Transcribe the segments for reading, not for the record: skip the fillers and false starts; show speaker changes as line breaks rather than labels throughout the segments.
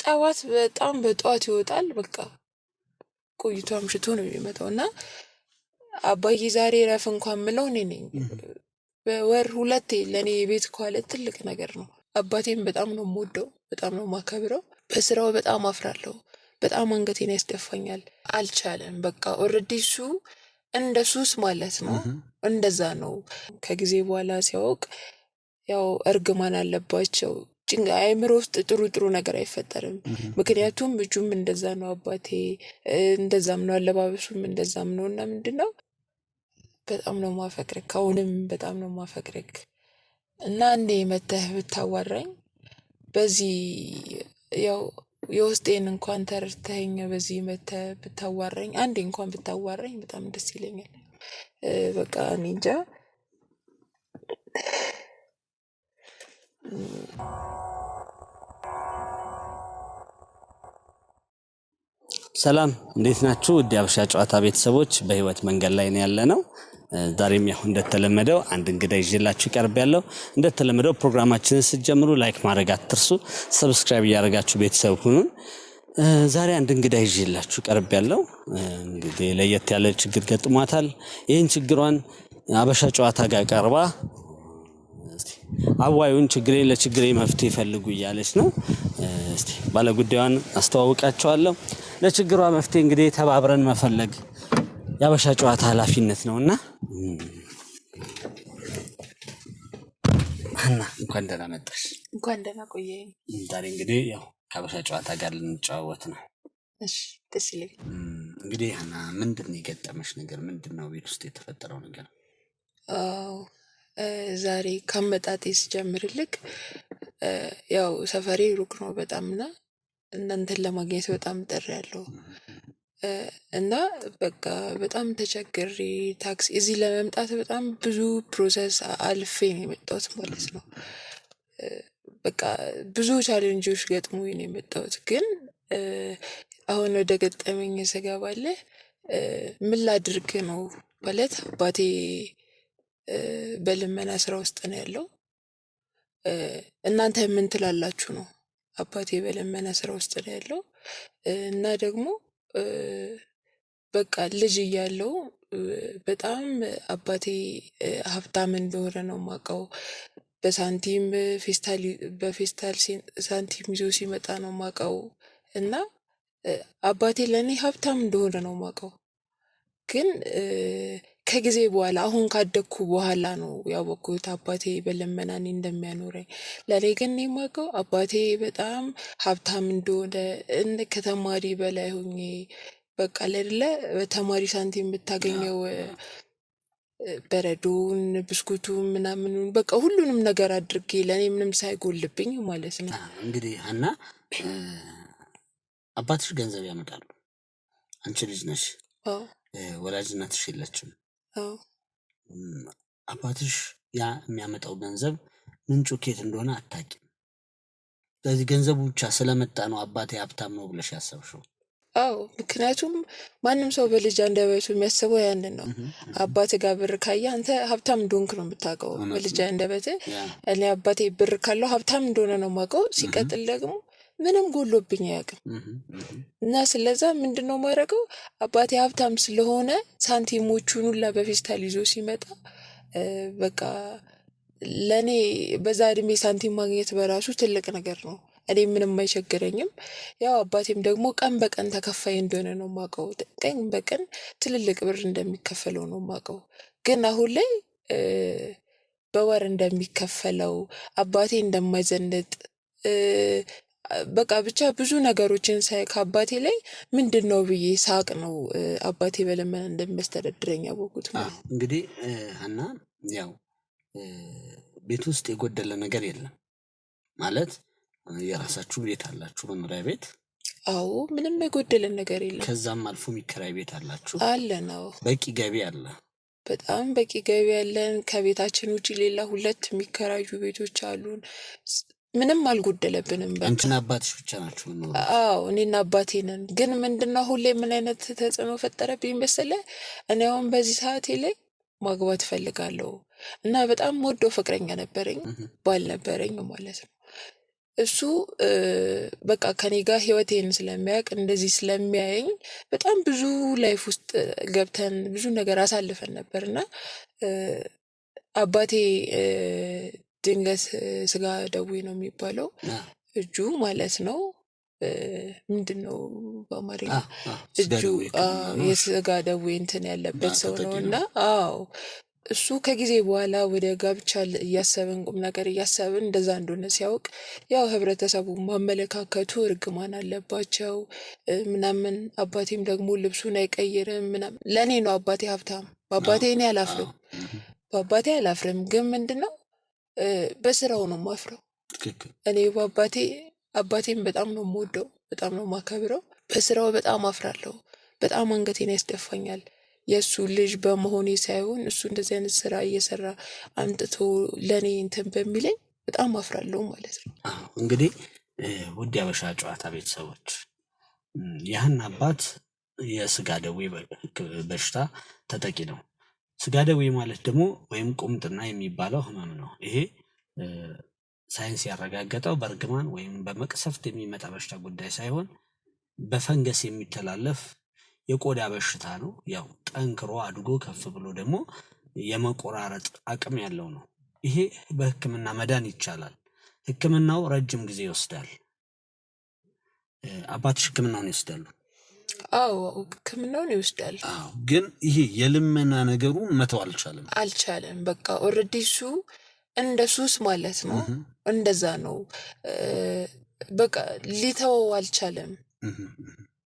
ጠዋት በጣም በጠዋት ይወጣል። በቃ ቆይቶ አምሽቶ ነው የሚመጣውና አባዬ ዛሬ ረፍ እንኳን ምለው እኔ ነኝ። በወር ሁለቴ ለኔ ቤት ከዋለ ትልቅ ነገር ነው። አባቴም በጣም ነው የምወደው፣ በጣም ነው የማከብረው። በስራው በጣም አፍራለሁ። በጣም አንገቴን ያስደፋኛል። አልቻለም። በቃ ኦልሬዲ እሱ እንደ ሱስ ማለት ነው። እንደዛ ነው። ከጊዜ በኋላ ሲያውቅ ያው እርግማን አለባቸው። አይምሮ ውስጥ ጥሩ ነገር አይፈጠርም። ምክንያቱም እጁም እንደዛ ነው፣ አባቴ እንደዛም ነው፣ አለባበሱም እንደዛም ነው። እና ምንድነው በጣም ነው ማፈቅርክ፣ አሁንም በጣም ነው ማፈቅርክ። እና እንዴ መተህ ብታዋራኝ በዚህ ያው የውስጤን እንኳን ተረድተኸኝ በዚህ መተህ ብታዋራኝ፣ አንዴ እንኳን ብታዋራኝ በጣም ደስ ይለኛል። በቃ እኔ እንጃ።
ሰላም እንዴት ናችሁ? ውድ የሀበሻ ጨዋታ ቤተሰቦች፣ በህይወት መንገድ ላይ ነው ያለነው። ዛሬም ያው እንደተለመደው አንድ እንግዳ ይዤላችሁ ቀርቤያለሁ። እንደተለመደው ፕሮግራማችንን ስትጀምሩ ላይክ ማድረግ አትርሱ፣ ሰብስክራይብ እያደረጋችሁ ቤተሰብ ሁኑን። ዛሬ አንድ እንግዳ ይዤላችሁ ቀርቤያለሁ። እንግዲህ ለየት ያለ ችግር ገጥሟታል። ይህን ችግሯን ሀበሻ ጨዋታ ጋር ቀርባ አዋዩን ለችግሬ መፍትሄ ፈልጉ እያለች ነው። እስቲ ባለጉዳዩን አስተዋውቃችኋለሁ። ለችግሯ መፍትሄ እንግዲህ ተባብረን መፈለግ የሀበሻ ጨዋታ ኃላፊነት ነውና ሀና እንኳን ደህና መጣሽ።
እንኳን ደህና ቆየኝ።
ዛሬ እንግዲህ ያው ከሀበሻ ጨዋታ ጋር ልንጫወት ነው።
እሺ ደስ ይለኛል።
እንግዲህ ሀና ምንድነው የገጠመሽ ነገር? ምንድነው ቤት ውስጥ የተፈጠረው ነገር?
ዛሬ ከመጣጤ ስጀምርልክ ያው ሰፈሬ ሩቅ ነው በጣምና እናንተን ለማግኘት በጣም ጥሬያለሁ። እና በቃ በጣም ተቸግሬ ታክሲ እዚህ ለመምጣት በጣም ብዙ ፕሮሰስ አልፌ ነው የመጣሁት ማለት ነው። በቃ ብዙ ቻሌንጆች ገጥሞኝ ነው የመጣሁት። ግን አሁን ወደ ገጠመኝ ስገባለህ ምን ላድርግ ነው ማለት አባቴ በልመና ስራ ውስጥ ነው ያለው። እናንተ ምን ትላላችሁ ነው? አባቴ በልመና ስራ ውስጥ ነው ያለው እና ደግሞ በቃ ልጅ እያለው በጣም አባቴ ሀብታም እንደሆነ ነው የማውቀው። በሳንቲም በፌስታል ሳንቲም ይዞ ሲመጣ ነው የማውቀው። እና አባቴ ለእኔ ሀብታም እንደሆነ ነው የማውቀው። ግን ከጊዜ በኋላ አሁን ካደግኩ በኋላ ነው ያወቅኩት አባቴ በልመና እኔን እንደሚያኖረኝ። ለእኔ ግን የማውቀው አባቴ በጣም ሀብታም እንደሆነ ከተማሪ በላይ ሆኜ በቃ አይደለ በተማሪ ሳንቲም የምታገኘው በረዶን ብስኩቱን ምናምኑን በቃ ሁሉንም ነገር አድርጌ ለእኔ ምንም ሳይጎልብኝ ማለት ነው።
እንግዲህ ሀና አባትሽ ገንዘብ ያመጣሉ፣ አንቺ ልጅ ነሽ፣ ወላጅ እናትሽ የለችም። አባትሽ ያ የሚያመጣው ገንዘብ ምንጩ ከየት እንደሆነ አታውቂም። ስለዚህ ገንዘቡ ብቻ ስለመጣ ነው አባቴ ሀብታም ነው ብለሽ ያሰብሽው?
አዎ፣ ምክንያቱም ማንም ሰው በልጅ አንደበቱ የሚያስበው ያንን ነው። አባቴ ጋር ብር ካየ አንተ ሀብታም እንደሆንክ ነው የምታውቀው በልጅ አንደበት። እኔ አባቴ ብር ካለው ሀብታም እንደሆነ ነው የማውቀው። ሲቀጥል ደግሞ ምንም ጎሎብኝ አያውቅም። እና ስለዛ ምንድነው ማድረገው? አባቴ ሀብታም ስለሆነ ሳንቲሞቹን ሁላ በፌስታል ይዞ ሲመጣ በቃ ለኔ በዛ እድሜ ሳንቲም ማግኘት በራሱ ትልቅ ነገር ነው። እኔ ምንም አይቸግረኝም። ያው አባቴም ደግሞ ቀን በቀን ተከፋይ እንደሆነ ነው የማውቀው። ቀን በቀን ትልልቅ ብር እንደሚከፈለው ነው የማውቀው። ግን አሁን ላይ በወር እንደሚከፈለው አባቴ እንደማይዘንጥ በቃ ብቻ ብዙ ነገሮችን ሳይ ከአባቴ ላይ ምንድነው ብዬ ሳቅ ነው አባቴ በልመና እንደሚያስተዳድረኝ ያወቅኩት።
እንግዲህ ሀና ያው ቤት ውስጥ የጎደለ ነገር የለም ማለት የራሳችሁ ቤት አላችሁ፣ መኖሪያ ቤት?
አዎ፣ ምንም የጎደለ ነገር የለም።
ከዛም አልፎ የሚከራይ ቤት አላችሁ?
አለ ነው።
በቂ ገቢ አለ?
በጣም በቂ ገቢ አለን። ከቤታችን ውጪ ሌላ 2 የሚከራዩ ቤቶች አሉን። ምንም አልጎደለብንም።
አንቺና አባትሽ ብቻ ናችሁ?
አዎ፣ እኔና አባቴ ነን። ግን ምንድነው ሁሌ ምን አይነት ተጽዕኖ ፈጠረብኝ መሰለህ? እኔ አሁን በዚህ ሰዓቴ ላይ ማግባት እፈልጋለሁ እና በጣም ወዶ ፍቅረኛ ነበረኝ፣ ባል ነበረኝ ማለት ነው። እሱ በቃ ከኔ ጋር ህይወቴን ስለሚያውቅ እንደዚህ ስለሚያየኝ በጣም ብዙ ላይፍ ውስጥ ገብተን ብዙ ነገር አሳልፈን ነበርና አባቴ ድንገት ስጋ ደዌ ነው የሚባለው እጁ ማለት ነው። ምንድነው በአማርኛ እጁ የስጋ ደዌ እንትን ያለበት ሰው ነውና አዎ እሱ ከጊዜ በኋላ ወደ ጋብቻ እያሰብን ቁም ነገር እያሰብን እንደዛ እንደሆነ ሲያውቅ ያው ህብረተሰቡ ማመለካከቱ እርግማን አለባቸው ምናምን አባቴም ደግሞ ልብሱን አይቀይርም ምናምን ለኔ ነው አባቴ ሀብታም በአባቴ እኔ አላፍርም በአባቴ አላፍርም ግን ምንድነው በስራው ነው ማፍረው እኔ አባቴም በጣም ነው የምወደው በጣም ነው ማከብረው በስራው በጣም አፍራለሁ በጣም አንገቴን ያስደፋኛል የሱ ልጅ በመሆኔ ሳይሆን እሱ እንደዚህ አይነት ስራ እየሰራ አምጥቶ ለኔ እንትን በሚለኝ በጣም አፍራለሁ ማለት ነው።
እንግዲህ ውድ ያበሻ ጨዋታ ቤተሰቦች ያህን አባት የስጋ ደዌ በሽታ ተጠቂ ነው። ስጋ ደዌ ማለት ደግሞ ወይም ቁምጥና የሚባለው ህመም ነው። ይሄ ሳይንስ ያረጋገጠው በእርግማን ወይም በመቅሰፍት የሚመጣ በሽታ ጉዳይ ሳይሆን በፈንገስ የሚተላለፍ የቆዳ በሽታ ነው። ያው ጠንክሮ አድጎ ከፍ ብሎ ደግሞ የመቆራረጥ አቅም ያለው ነው። ይሄ በህክምና መዳን ይቻላል። ህክምናው ረጅም ጊዜ ይወስዳል። አባትሽ ህክምናውን ይወስዳሉ?
አዎ ህክምናውን ይወስዳል።
ግን ይሄ የልመና ነገሩን መተው አልቻለም።
በቃ ኦልሬዲ እሱ እንደ ሱስ ማለት ነው። እንደዛ ነው። በቃ ሊተወው አልቻለም።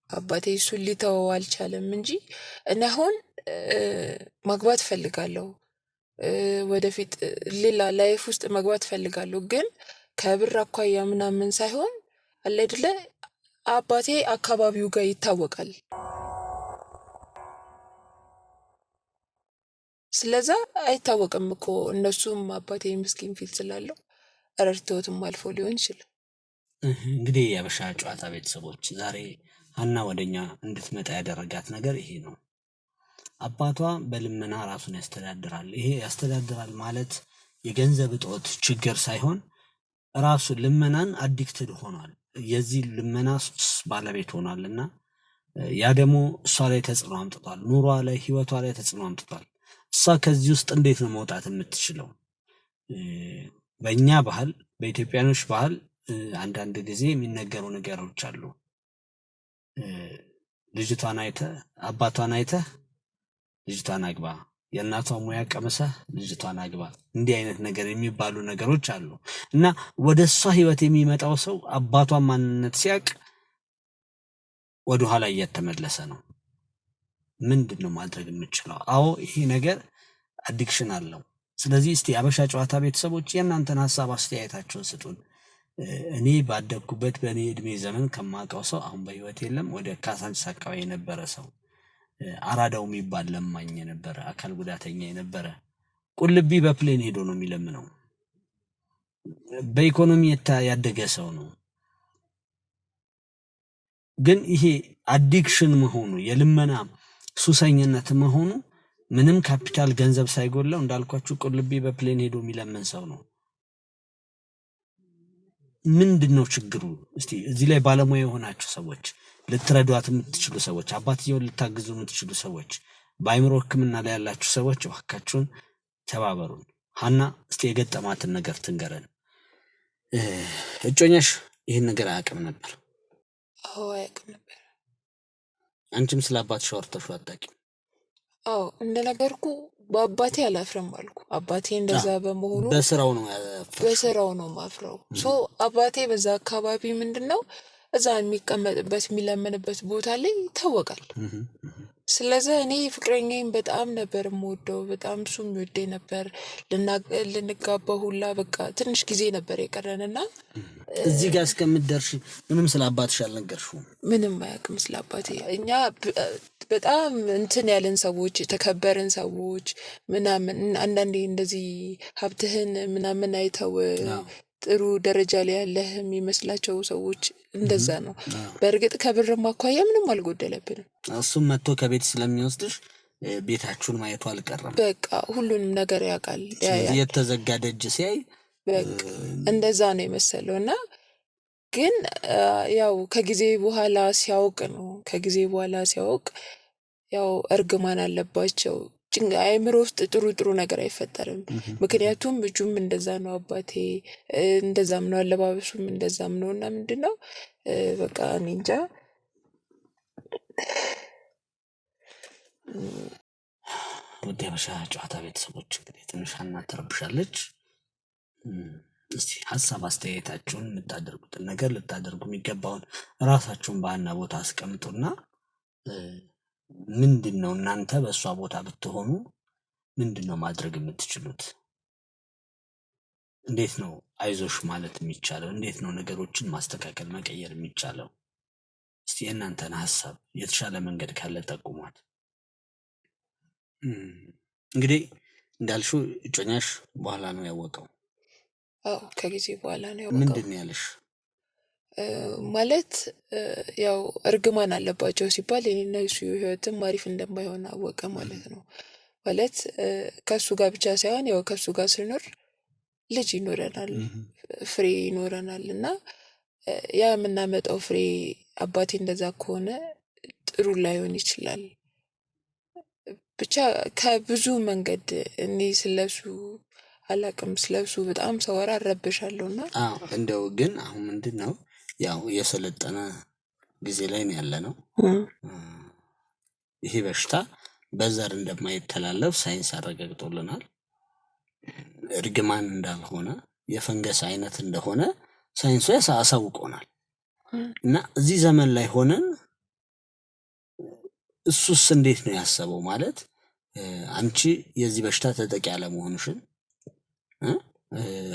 አባቴ እሱን ሊተወው አልቻለም እንጂ እኔ አሁን ማግባት ፈልጋለሁ ወደፊት ሌላ ላይፍ ውስጥ መግባት ፈልጋለሁ ግን ከብር አኳያ ምናምን ሳይሆን አለ አይደለ አባቴ አካባቢው ጋር ይታወቃል ስለዛ አይታወቅም እኮ እነሱም አባቴ ምስኪን ፊት ስላለው ረድተውትም አልፎ ሊሆን ይችላል።
እንግዲህ ያበሻ ጨዋታ ቤተሰቦች ዛሬ ሀና ወደኛ እንድትመጣ ያደረጋት ነገር ይሄ ነው። አባቷ በልመና ራሱን ያስተዳድራል። ይሄ ያስተዳድራል ማለት የገንዘብ እጦት ችግር ሳይሆን ራሱ ልመናን አዲክትድ ሆኗል። የዚህ ልመና ባለቤት ሆኗልና ያ ደግሞ እሷ ላይ ተጽዕኖ አምጥቷል። ኑሯ ላይ ህይወቷ ላይ ተጽዕኖ አምጥቷል። እሷ ከዚህ ውስጥ እንዴት ነው መውጣት የምትችለው? በእኛ ባህል በኢትዮጵያኖች ባህል አንዳንድ ጊዜ የሚነገሩ ነገሮች አሉ። ልጅቷን አይተህ አባቷን አይተህ ልጅቷን አግባ፣ የእናቷ ሙያ ቀምሰህ ልጅቷን አግባ፣ እንዲህ አይነት ነገር የሚባሉ ነገሮች አሉ እና ወደ እሷ ህይወት የሚመጣው ሰው አባቷን ማንነት ሲያቅ ወደኋላ እየተመለሰ ነው። ምንድነው ማድረግ የምችለው? አዎ ይሄ ነገር አዲክሽን አለው። ስለዚህ እስቲ ያበሻ ጨዋታ ቤተሰቦች የእናንተን ሀሳብ አስተያየታችሁን ስጡን። እኔ ባደግኩበት በእኔ እድሜ ዘመን ከማውቀው ሰው አሁን በህይወት የለም። ወደ ካሳንቺስ አካባቢ የነበረ ሰው አራዳው የሚባል ለማኝ የነበረ አካል ጉዳተኛ የነበረ ቁልቢ በፕሌን ሄዶ ነው የሚለምነው። በኢኮኖሚ ያደገ ሰው ነው። ግን ይሄ አዲክሽን መሆኑ የልመና ሱሰኝነት መሆኑ ምንም ካፒታል ገንዘብ ሳይጎለው እንዳልኳችሁ ቁልቢ በፕሌን ሄዶ የሚለምን ሰው ነው። ምንድነው ችግሩ? እስቲ እዚህ ላይ ባለሙያ የሆናችሁ ሰዎች ልትረዷት የምትችሉ ሰዎች አባትየውን ልታግዙ የምትችሉ ሰዎች በአይምሮ ህክምና ላይ ያላችሁ ሰዎች እባካችሁን ተባበሩን። ሀና እስቲ የገጠማትን ነገር ትንገረን። እጮኛሽ ይህን ነገር አያውቅም ነበር?
አዎ አያውቅም ነበር።
አንቺም ስለ አባትሽ አውርተሽው አታውቂም?
አዎ እንደነገርኩ በአባቴ አላፍርም አልኩ። አባቴ እንደዛ በመሆኑ በስራው ነው ማፍረው። አባቴ በዛ አካባቢ ምንድነው እዛ የሚቀመጥበት የሚለምንበት ቦታ ላይ ይታወቃል። ስለዚህ እኔ ፍቅረኛዬን በጣም ነበር የምወደው፣ በጣም እሱም ይወደኝ ነበር። ልንጋባ ሁላ በቃ ትንሽ ጊዜ ነበር የቀረንና
እዚህ ጋር እስከምትደርሺ ምንም ስለ አባትሽ አልነገርሽውም?
ምንም አያውቅም ስለ አባቴ። እኛ በጣም እንትን ያለን ሰዎች የተከበርን ሰዎች ምናምን አንዳንዴ እንደዚህ ሀብትህን ምናምን አይተው ጥሩ ደረጃ ላይ ያለህ የሚመስላቸው ሰዎች እንደዛ ነው። በእርግጥ ከብርም አኳያ ምንም አልጎደለብንም።
እሱም መጥቶ ከቤት ስለሚወስድሽ ቤታችሁን ማየቱ አልቀረም።
በቃ ሁሉንም ነገር ያውቃል።
የተዘጋ ደጅ ሲያይ
በቃ እንደዛ ነው የመሰለው እና ግን ያው ከጊዜ በኋላ ሲያውቅ ያው እርግማን አለባቸው። አእምሮ ውስጥ ጥሩ ነገር አይፈጠርም። ምክንያቱም ልጁም እንደዛ ነው፣ አባቴ እንደዛም ነው፣ አለባበሱም እንደዛም ነው። እና ምንድነው በቃ እኔ እንጃ።
ውድ የሀበሻ ጨዋታ ቤተሰቦች እንግዲህ ትንሽ ሀና ትረብሻለች። እስቲ ሀሳብ አስተያየታችሁን የምታደርጉትን ነገር ልታደርጉ የሚገባውን ራሳችሁን በሀና ቦታ አስቀምጡና ምንድነው እናንተ በእሷ ቦታ ብትሆኑ ምንድነው ማድረግ የምትችሉት? እንዴት ነው አይዞሽ ማለት የሚቻለው? እንዴት ነው ነገሮችን ማስተካከል መቀየር የሚቻለው? እስቲ የእናንተን ሀሳብ የተሻለ መንገድ ካለ ጠቁሟት። እንግዲህ እንዳልሽው እጮኛሽ በኋላ ነው ያወቀው?
አዎ ከጊዜ በኋላ ነው ያወቀው።
ምንድን ያለሽ?
ማለት ያው እርግማን አለባቸው ሲባል የእነሱ ህይወትም አሪፍ እንደማይሆን አወቀ ማለት ነው። ማለት ከሱ ጋር ብቻ ሳይሆን ያው ከሱ ጋር ስኖር ልጅ ይኖረናል፣ ፍሬ ይኖረናል እና ያ የምናመጣው ፍሬ አባቴ እንደዛ ከሆነ ጥሩ ላይሆን ይችላል። ብቻ ከብዙ መንገድ እኔ ስለሱ አላቅም፣ ስለሱ በጣም ሰወራ እረብሻለሁና።
እንደው ግን አሁን ምንድነው ያው የሰለጠነ ጊዜ ላይ ነው ያለነው። ይሄ በሽታ በዘር እንደማይተላለፍ ሳይንስ አረጋግጦልናል። እርግማን እንዳልሆነ የፈንገስ አይነት እንደሆነ ሳይንሱ ያሳውቆናል። እና እዚህ ዘመን ላይ ሆነን እሱስ እንዴት ነው ያሰበው? ማለት አንቺ የዚህ በሽታ ተጠቂ አለመሆንሽን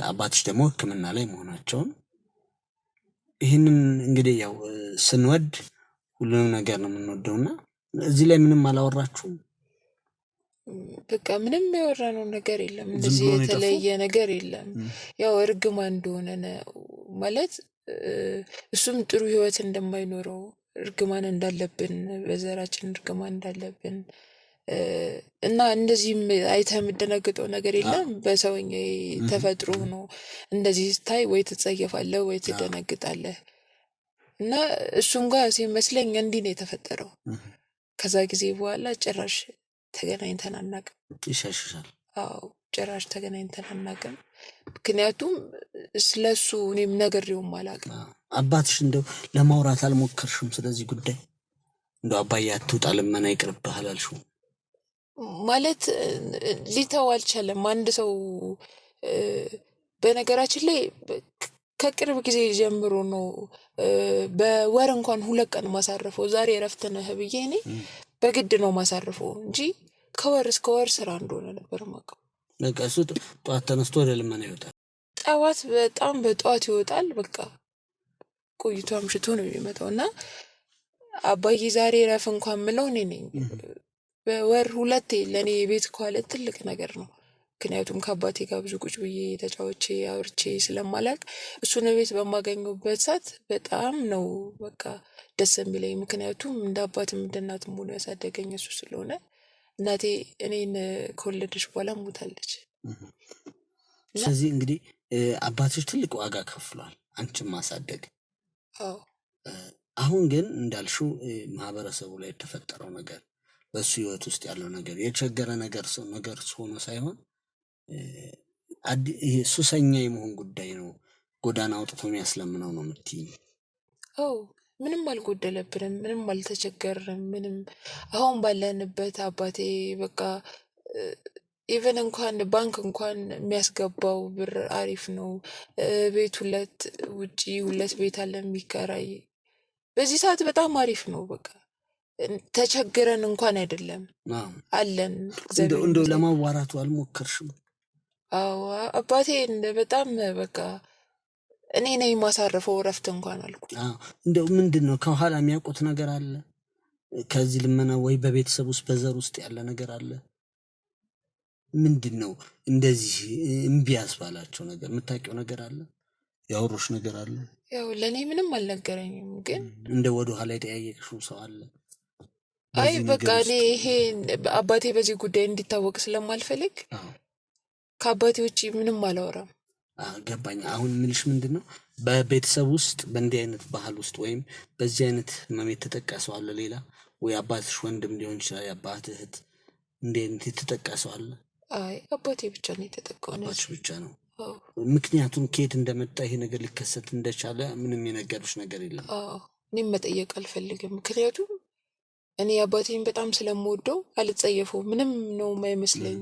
አባትሽ ደግሞ ሕክምና ላይ መሆናቸውን ይህንን እንግዲህ ያው ስንወድ ሁሉንም ነገር ነው የምንወደውና እዚህ ላይ ምንም አላወራችሁም?
በቃ ምንም ያወራነው ነገር የለም። እንደዚህ የተለየ ነገር የለም። ያው እርግማን እንደሆነ ነው ማለት እሱም ጥሩ ህይወት እንደማይኖረው እርግማን እንዳለብን በዘራችን እርግማን እንዳለብን እና እንደዚህም አይተህ የምደነግጠው ነገር የለም። በሰውኛ ተፈጥሮ ነው። እንደዚህ ስታይ ወይ ትጸየፋለህ ወይ ትደነግጣለህ። እና እሱም ጋር ሲመስለኝ እንዲህ ነው የተፈጠረው። ከዛ ጊዜ በኋላ ጭራሽ ተገናኝተን አናውቅም።
ይሻሽሻል።
አዎ ጭራሽ ተገናኝተን አናውቅም። ምክንያቱም ስለሱ እኔም ነግሬውም አላውቅም።
አባትሽ እንደው ለማውራት አልሞከርሽም ስለዚህ ጉዳይ? እንደው አባዬ አትውጣ ልመና ይቅርብህ አላልሽውም?
ማለት ሊተው አልቻለም። አንድ ሰው በነገራችን ላይ ከቅርብ ጊዜ ጀምሮ ነው በወር እንኳን 2 ቀን ማሳረፈው። ዛሬ እረፍት ነህ ብዬ እኔ በግድ ነው ማሳረፈው እንጂ ከወር እስከ ወር ስራ እንደሆነ ነበር የማውቀው።
በቃ እሱ ጠዋት ተነስቶ ወደ ልመና ይወጣል።
በጣም በጠዋት ይወጣል። በቃ ቆይቶ አምሽቶ ነው የሚመጣው እና አባዬ ዛሬ እረፍ እንኳን ምለው እኔ ነኝ። በወር 2 ለእኔ ቤት ከዋለ ትልቅ ነገር ነው። ምክንያቱም ከአባቴ ጋር ብዙ ቁጭ ብዬ ተጫውቼ አውርቼ ስለማላቅ እሱን ቤት በማገኘበት ሰዓት በጣም ነው በቃ ደስ የሚለኝ። ምክንያቱም እንደ አባትም እንደ እናትም ሆኖ ያሳደገኝ እሱ ስለሆነ። እናቴ እኔን ከወለደች በኋላ ሞታለች።
ስለዚህ እንግዲህ አባትሽ ትልቅ ዋጋ ከፍሏል አንቺን ማሳደግ። አሁን ግን እንዳልሽው ማህበረሰቡ ላይ የተፈጠረው ነገር በሱ ህይወት ውስጥ ያለው ነገር የቸገረ ነገር ሆኖ ሳይሆን ይሄ ሱሰኛ የመሆን ጉዳይ ነው። ጎዳና አውጥቶ የሚያስለምነው ነው የምትይኝ?
ምንም አልጎደለብንም፣ ምንም አልተቸገርንም። ምንም አሁን ባለንበት አባቴ በቃ ኢቨን እንኳን ባንክ እንኳን የሚያስገባው ብር አሪፍ ነው። ቤት 2 ውጪ 2 ቤት አለ የሚከራይ። በዚህ ሰዓት በጣም አሪፍ ነው። በቃ ተቸግረን እንኳን አይደለም አለን።
እንደው ለማዋራቱ አልሞከርሽም?
አባቴ በጣም በቃ እኔ ነኝ ማሳረፈው እረፍት እንኳን አልኩ።
እንደው ምንድነው ከኋላ የሚያውቁት ነገር አለ ከዚህ ልመና? ወይ በቤተሰብ ውስጥ በዘር ውስጥ ያለ ነገር አለ? ምንድነው እንደዚህ እምቢ ያስባላቸው ነገር? የምታውቂው ነገር አለ? ያወሩሽ ነገር አለ?
ያው ለኔ ምንም አልነገረኝም። ግን
እንደ ወደ ኋላ የጠያየቅሽው ሰው አለ?
አይ በቃ እኔ ይሄ አባቴ በዚህ ጉዳይ እንዲታወቅ ስለማልፈልግ ከአባቴ ውጪ ምንም አላወራም።
ገባኝ። አሁን ምንሽ ምንድነው በቤተሰብ ውስጥ በእንዲህ አይነት ባህል ውስጥ ወይም በዚህ አይነት ህመም የተጠቃ ሰው አለ ሌላ? ወይ አባትሽ ወንድም ሊሆን ይችላል፣ የአባትህ እህት እንዲህ አይነት የተጠቃ ሰው አለ?
አይ አባቴ ብቻ ነው የተጠቃው።
አባትሽ ብቻ ነው?
አዎ
ምክንያቱም ከየት እንደመጣ ይሄ ነገር ሊከሰት እንደቻለ ምንም የነገሩሽ ነገር የለም?
አዎ እኔም መጠየቅ አልፈልግም። ምክንያቱም እኔ አባቴን በጣም ስለምወደው አልጸየፈውም። ምንም ነው የማይመስለኝ።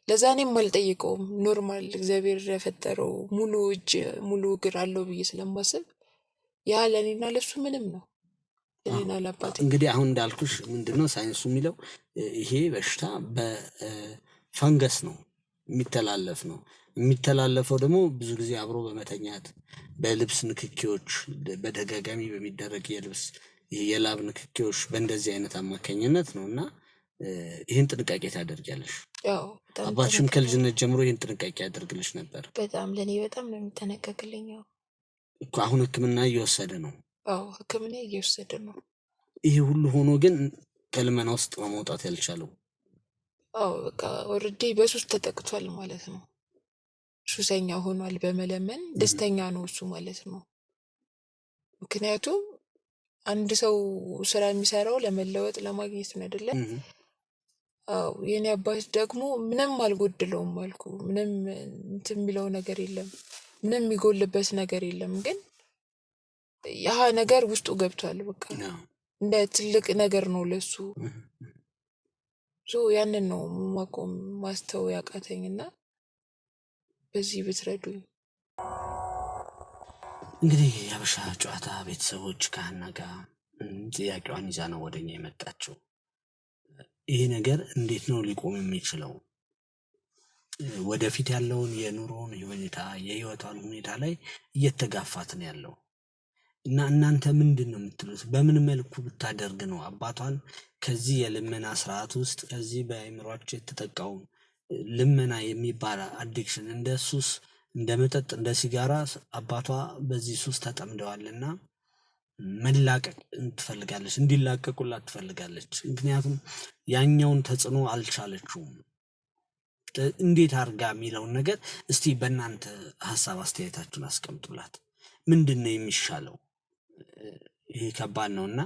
ለዛ እኔም አልጠይቀውም። ኖርማል እግዚአብሔር የፈጠረው ሙሉ እጅ ሙሉ እግር አለው ብዬ ስለማስብ ያ ለእኔና ለሱ ምንም ነው፣ ለእኔና ለአባቴ።
እንግዲህ አሁን እንዳልኩሽ ምንድነው ሳይንሱ የሚለው ይሄ በሽታ በፈንገስ ነው የሚተላለፍ ነው። የሚተላለፈው ደግሞ ብዙ ጊዜ አብሮ በመተኛት በልብስ ንክኪዎች፣ በተደጋጋሚ በሚደረግ የልብስ የላብ ንክኪዎች፣ በእንደዚህ አይነት አማካኝነት ነው እና ይህን ጥንቃቄ ታደርጊያለሽ?
ያው በጣም
አባትሽም ከልጅነት ጀምሮ ይህን ጥንቃቄ ያደርግልሽ ነበር?
በጣም ለእኔ በጣም ነው የሚጠነቀቅልኝ። ያው
እኮ አሁን ሕክምና እየወሰደ ነው?
አዎ ሕክምና እየወሰደ ነው።
ይሄ ሁሉ ሆኖ ግን ከልመና ውስጥ መውጣት ያልቻለው?
አዎ በቃ ኦልሬዲ በሱስ ተጠቅቷል ማለት ነው። ሱሰኛ ሆኗል በመለመን። ደስተኛ ነው እሱ ማለት ነው። ምክንያቱም አንድ ሰው ስራ የሚሰራው ለመለወጥ ለማግኘት ነው አይደለ? አዎ የኔ አባት ደግሞ ምንም አልጎድለውም አልኩ። ምንም እንትን የሚለው ነገር የለም፣ ምንም የሚጎልበት ነገር የለም። ግን ያ ነገር ውስጡ ገብቷል። በቃ እንደ ትልቅ ነገር ነው ለሱ። ያንን ነው ማቆም ማስተው ያቃተኝና በዚህ ብትረዱኝ።
እንግዲህ የሀበሻ ጨዋታ ቤተሰቦች ከሀና ጋር ጥያቄዋን ይዛ ነው ወደኛ የመጣችው። ይሄ ነገር እንዴት ነው ሊቆም የሚችለው? ወደፊት ያለውን የኑሮውን ሁኔታ የህይወቷን ሁኔታ ላይ እየተጋፋት ነው ያለው እና እናንተ ምንድን ነው የምትሉት? በምን መልኩ ብታደርግ ነው አባቷን ከዚህ የልመና ስርዓት ውስጥ ከዚህ በአእምሯቸው የተጠቃው ልመና የሚባል አዲክሽን እንደ ሱስ እንደ መጠጥ እንደ ሲጋራ አባቷ በዚህ ሱስ ተጠምደዋልና መላቀቅ ትፈልጋለች፣ እንዲላቀቁላት ትፈልጋለች። ምክንያቱም ያኛውን ተጽዕኖ አልቻለችውም። እንዴት አርጋ የሚለውን ነገር እስቲ በእናንተ ሀሳብ አስተያየታችሁን አስቀምጡላት። ምንድን ነው የሚሻለው? ይሄ ከባድ ነውና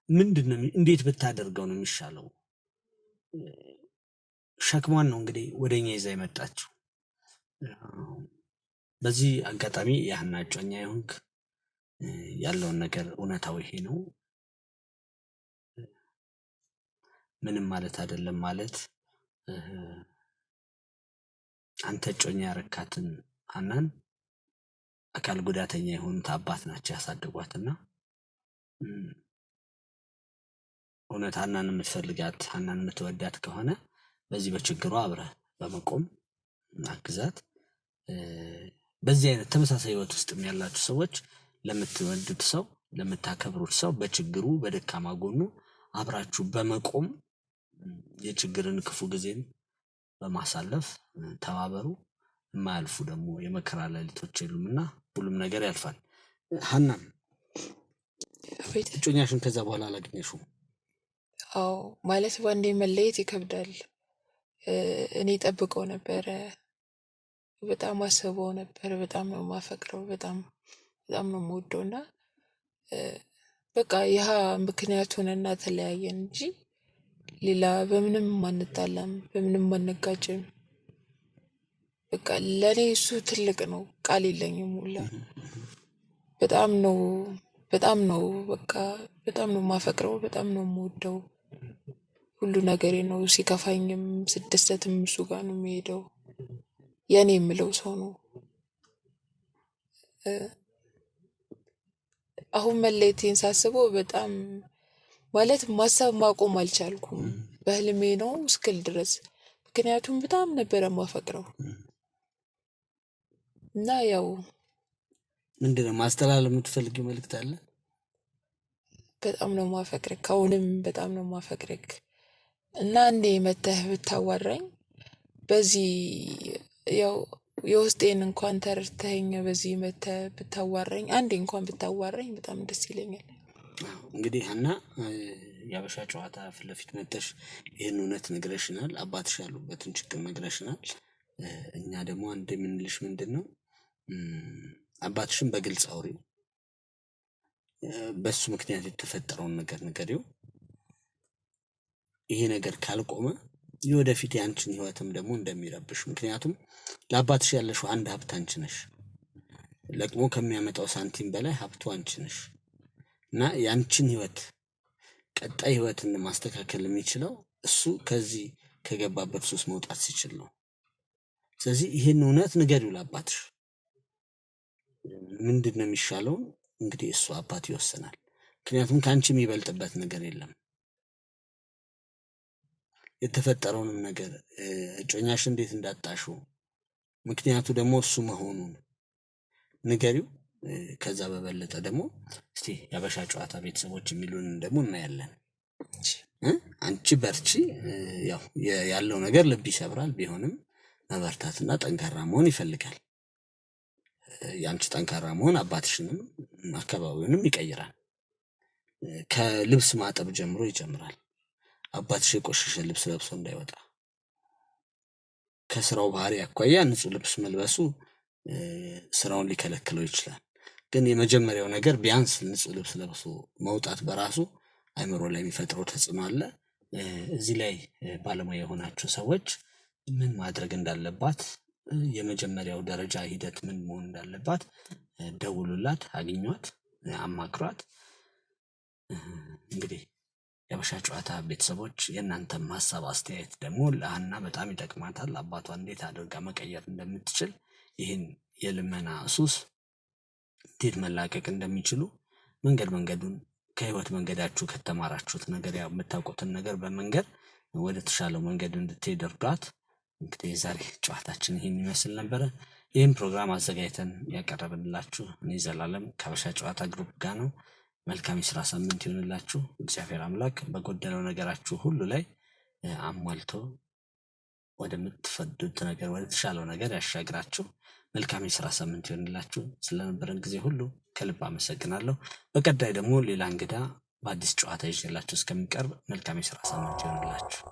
ምንድን ነው እንዴት ብታደርገው ነው የሚሻለው? ሸክሟን ነው እንግዲህ ወደኛ ይዛ የመጣችው። በዚህ አጋጣሚ የሀና እጮኛ ይሁንክ ያለውን ነገር እውነታው ይሄ ነው፣ ምንም ማለት አይደለም ማለት አንተ እጮኛ ያረካትን ሀናን አካል ጉዳተኛ የሆኑት አባት ናቸው ያሳደጓትና እውነት ሀናን የምትፈልጋት ሀናን የምትወዳት ከሆነ በዚህ በችግሯ አብረህ በመቆም አግዛት። በዚህ አይነት ተመሳሳይ ህይወት ውስጥ ያላችሁ ሰዎች ለምትወዱት ሰው ለምታከብሩት ሰው በችግሩ በደካማ ጎኑ አብራችሁ በመቆም የችግርን ክፉ ጊዜን በማሳለፍ ተባበሩ። የማያልፉ ደግሞ የመከራ ሌሊቶች የሉምና ሁሉም ነገር ያልፋል። ሀናን እጮኛሽን ከዛ በኋላ አላገኘሽውም?
አዎ ማለት ባንዴ መለየት ይከብዳል። እኔ ጠብቀው ነበረ፣ በጣም አስበው ነበር። በጣም ነው ማፈቅረው፣ በጣም ነው የምወደውና በቃ ይህ ምክንያት ሆነና ተለያየን እንጂ ሌላ በምንም አንጣላም፣ በምንም አንጋጭም። በቃ ለኔ እሱ ትልቅ ነው፣ ቃል የለኝም ሁላ። በጣም ነው በቃ በጣም ነው ማፈቅረው፣ በጣም ነው የምወደው። ሁሉ ነገሬ ነው። ሲከፋኝም ስደሰትም እሱ ጋር ነው የሚሄደው። የኔ የምለው ሰው ነው። አሁን መለየቴን ሳስበው በጣም ማለት ማሰብ ማቆም አልቻልኩም። በህልሜ ነው እስክል ድረስ፣ ምክንያቱም በጣም ነበረ ማፈቅረው እና ያው
ምንድነው ማስተላለፍ የምትፈልጊው መልእክት አለ?
በጣም ነው ማፈቅረክ፣ አሁንም በጣም ነው ማፈቅረክ እና እንዴ መተህ ብታዋራኝ በዚህ ያው የውስጤን እንኳን ተረድተኸኝ በዚህ መተህ ብታዋራኝ፣ አንዴ እንኳን ብታዋራኝ በጣም ደስ ይለኛል።
እንግዲህ ሀና የሀበሻ ጨዋታ ፊት ለፊት መተሽ ይህን እውነት ነግረሽናል፣ አባትሽ ያሉበትን ችግር ነግረሽናል። እኛ ደግሞ አንድ የምንልሽ ምንድን ነው አባትሽን በግልጽ አውሪ። በሱ ምክንያት የተፈጠረውን ነገር ንገሪው። ይሄ ነገር ካልቆመ የወደፊት ያንቺን ህይወትም ደግሞ እንደሚረብሽ፣ ምክንያቱም ለአባትሽ ያለሽው አንድ ሀብት አንቺ ነሽ። ለቅሞ ከሚያመጣው ሳንቲም በላይ ሀብቱ አንቺ ነሽ እና ያንቺን ህይወት ቀጣይ ህይወትን ማስተካከል የሚችለው እሱ ከዚህ ከገባበት ሱስ መውጣት ሲችል ነው። ስለዚህ ይሄን እውነት ንገሪው ለአባትሽ። ምንድነው የሚሻለው እንግዲህ እሱ አባት ይወስናል። ምክንያቱም ከአንቺ የሚበልጥበት ነገር የለም። የተፈጠረውንም ነገር እጮኛሽ እንዴት እንዳጣሽው ምክንያቱ ደግሞ እሱ መሆኑን ንገሪው። ከዛ በበለጠ ደግሞ እስቲ የሀበሻ ጨዋታ ቤተሰቦች የሚሉን ደግሞ እናያለን። አንቺ በርቺ። ያው ያለው ነገር ልብ ይሰብራል፣ ቢሆንም መበርታትና ጠንካራ መሆን ይፈልጋል። ያንቺ ጠንካራ መሆን አባትሽንም አካባቢውንም ይቀይራል። ከልብስ ማጠብ ጀምሮ ይጀምራል። አባትሽ የቆሸሸ ልብስ ለብሶ እንዳይወጣ ከስራው ባህሪ አኳያ ንጹህ ልብስ መልበሱ ስራውን ሊከለክለው ይችላል። ግን የመጀመሪያው ነገር ቢያንስ ንጹህ ልብስ ለብሶ መውጣት በራሱ አይምሮ ላይ የሚፈጥረው ተጽዕኖ አለ። እዚህ ላይ ባለሙያ የሆናችሁ ሰዎች ምን ማድረግ እንዳለባት፣ የመጀመሪያው ደረጃ ሂደት ምን መሆን እንዳለባት ደውሉላት፣ አግኟት፣ አማክሯት። እንግዲህ የሀበሻ ጨዋታ ቤተሰቦች የእናንተም ሀሳብ አስተያየት ደግሞ ለሀና በጣም ይጠቅማታል። አባቷ እንዴት አድርጋ መቀየር እንደምትችል፣ ይህን የልመና ሱስ እንዴት መላቀቅ እንደሚችሉ መንገዱን ከህይወት መንገዳችሁ ከተማራችሁት ነገር ያው የምታውቁትን ነገር በመንገድ ወደ ተሻለው መንገድ እንድትሄድ እርዷት። እንግዲህ የዛሬ ጨዋታችን ይህን ይመስል ነበረ። ይህን ፕሮግራም አዘጋጅተን ያቀረብንላችሁ እኔ ዘላለም ከሀበሻ ጨዋታ ግሩፕ ጋር ነው። መልካም የስራ ሳምንት ይሁንላችሁ። እግዚአብሔር አምላክ በጎደለው ነገራችሁ ሁሉ ላይ አሟልቶ ወደምትፈዱት ነገር ወደ ተሻለው ነገር ያሻግራችሁ። መልካም የስራ ሳምንት ይሁንላችሁ። ስለነበረን ጊዜ ሁሉ ከልብ አመሰግናለሁ። በቀጣይ ደግሞ ሌላ እንግዳ በአዲስ ጨዋታ ይዤላችሁ እስከሚቀርብ መልካም የስራ ሳምንት ይሁንላችሁ።